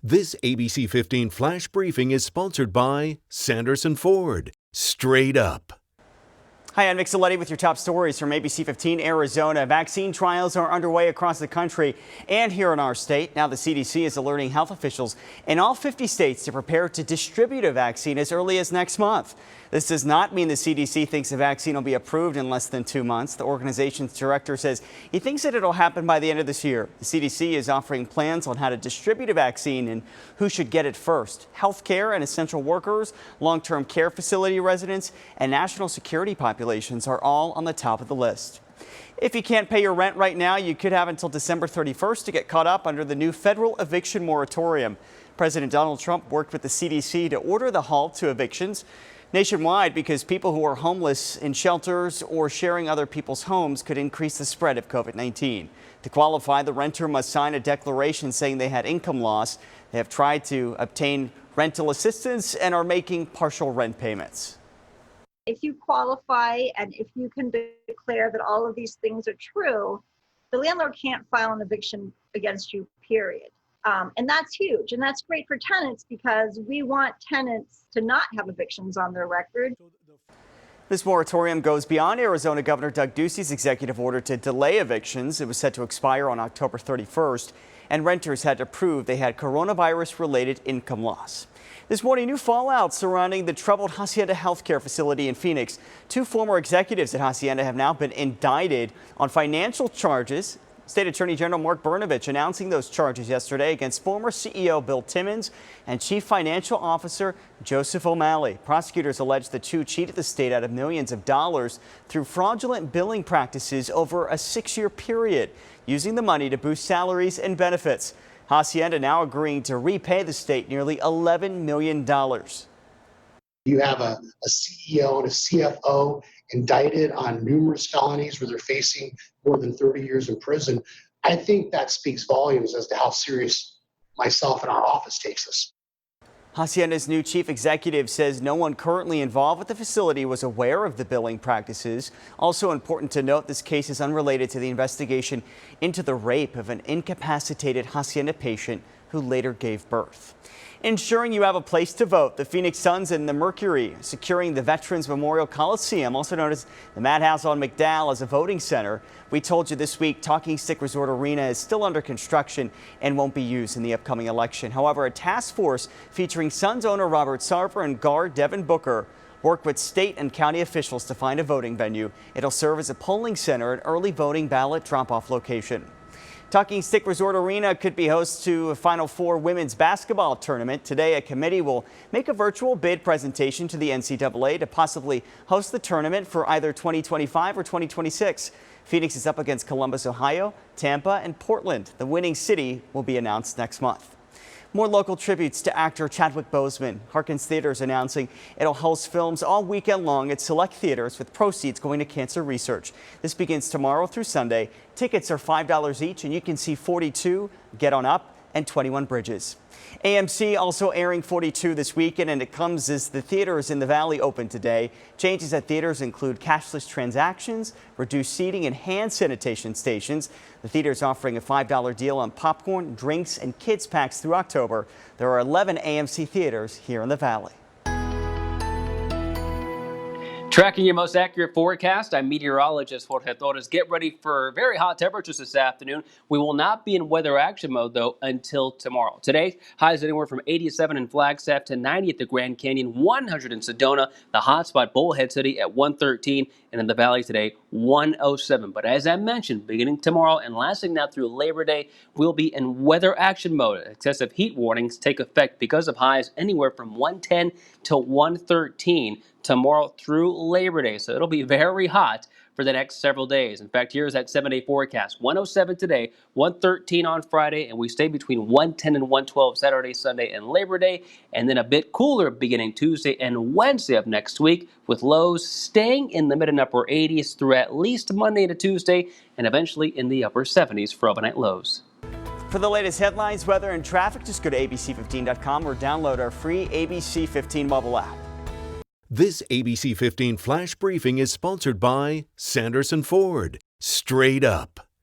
This ABC 15 Flash Briefing is sponsored by Sanderson Ford. Straight up. Hi, I'm Nick Saletti with your top stories from ABC15 Arizona. Vaccine trials are underway across the country and here in our state. Now the CDC is alerting health officials in all 50 states to prepare to distribute a vaccine as early as next month. This does not mean the CDC thinks the vaccine will be approved in less than 2 months. The organization's director says he thinks that it'll happen by the end of this year. The CDC is offering plans on how to distribute a vaccine and who should get it first. Healthcare and essential workers, long-term care facility residents, and national security populations are all on the top of the list. If you can't pay your rent right now, you could have until December 31st to get caught up under the new federal eviction moratorium. President Donald Trump worked with the CDC to order the halt to evictions nationwide because people who are homeless in shelters or sharing other people's homes could increase the spread of COVID-19. To qualify, the renter must sign a declaration saying they had income loss. They have tried to obtain rental assistance and are making partial rent payments. If you qualify and if you can declare that all of these things are true, the landlord can't file an eviction against you, period. And that's huge. And that's great for tenants because we want tenants to not have evictions on their record. This moratorium goes beyond Arizona Governor Doug Ducey's executive order to delay evictions. It was set to expire on October 31st, and renters had to prove they had coronavirus-related income loss. This morning, new fallout surrounding the troubled Hacienda healthcare facility in Phoenix. 2 former executives at Hacienda have now been indicted on financial charges. State Attorney General Mark Brnovich announcing those charges yesterday against former CEO Bill Timmons and Chief Financial Officer Joseph O'Malley. Prosecutors allege the 2 cheated the state out of millions of dollars through fraudulent billing practices over a 6-year period, using the money to boost salaries and benefits. Hacienda now agreeing to repay the state nearly $11 million. You have a CEO and a CFO indicted on numerous felonies where they're facing more than 30 years in prison. I think that speaks volumes as to how serious myself and our office takes this. Hacienda's new chief executive says no one currently involved with the facility was aware of the billing practices. Also important to note, this case is unrelated to the investigation into the rape of an incapacitated Hacienda patient who later gave birth. Ensuring you have a place to vote, the Phoenix Suns and the Mercury securing the Veterans Memorial Coliseum, also known as the Madhouse on McDowell, as a voting center. We told you this week Talking Stick Resort Arena is still under construction and won't be used in the upcoming election. However, a task force featuring Suns owner Robert Sarver and guard Devin Booker worked with state and county officials to find a voting venue. It'll serve as a polling center and early voting ballot drop-off location. Talking Stick Resort Arena could be host to a Final Four women's basketball tournament. Today, a committee will make a virtual bid presentation to the NCAA to possibly host the tournament for either 2025 or 2026. Phoenix is up against Columbus, Ohio, Tampa, and Portland. The winning city will be announced next month. More local tributes to actor Chadwick Boseman. Harkins Theaters announcing it'll host films all weekend long at select theaters with proceeds going to cancer research. This begins tomorrow through Sunday. Tickets are $5 each and you can see 42, Get On Up, and 21 Bridges. AMC also airing 42 this weekend, and it comes as the theaters in the Valley open today. Changes at theaters include cashless transactions, reduced seating, and hand sanitation stations. The theater's offering a $5 deal on popcorn, drinks, and kids packs through October. There are 11 AMC theaters here in the Valley. Tracking your most accurate forecast, I'm meteorologist Jorge Torres. Get ready for very hot temperatures this afternoon. We will not be in weather action mode, though, until tomorrow. Today, highs anywhere from 87 in Flagstaff to 90 at the Grand Canyon, 100 in Sedona, the hotspot Bullhead City at 113, and in the Valley today, 107. But as I mentioned, beginning tomorrow and lasting now through Labor Day, we'll be in weather action mode. Excessive heat warnings take effect because of highs anywhere from 110 to 113 tomorrow through Labor Day. So it'll be very hot for the next several days. In fact, here's that 7-day forecast. 107 today, 113 on Friday, and we stay between 110 and 112 Saturday, Sunday, and Labor Day, and then a bit cooler beginning Tuesday and Wednesday of next week, with lows staying in the mid and upper 80s through at least Monday into Tuesday, and eventually in the upper 70s for overnight lows. For the latest headlines, weather, and traffic, just go to ABC15.com or download our free ABC15 mobile app. This ABC 15 Flash Briefing is sponsored by Sanderson Ford. Straight up.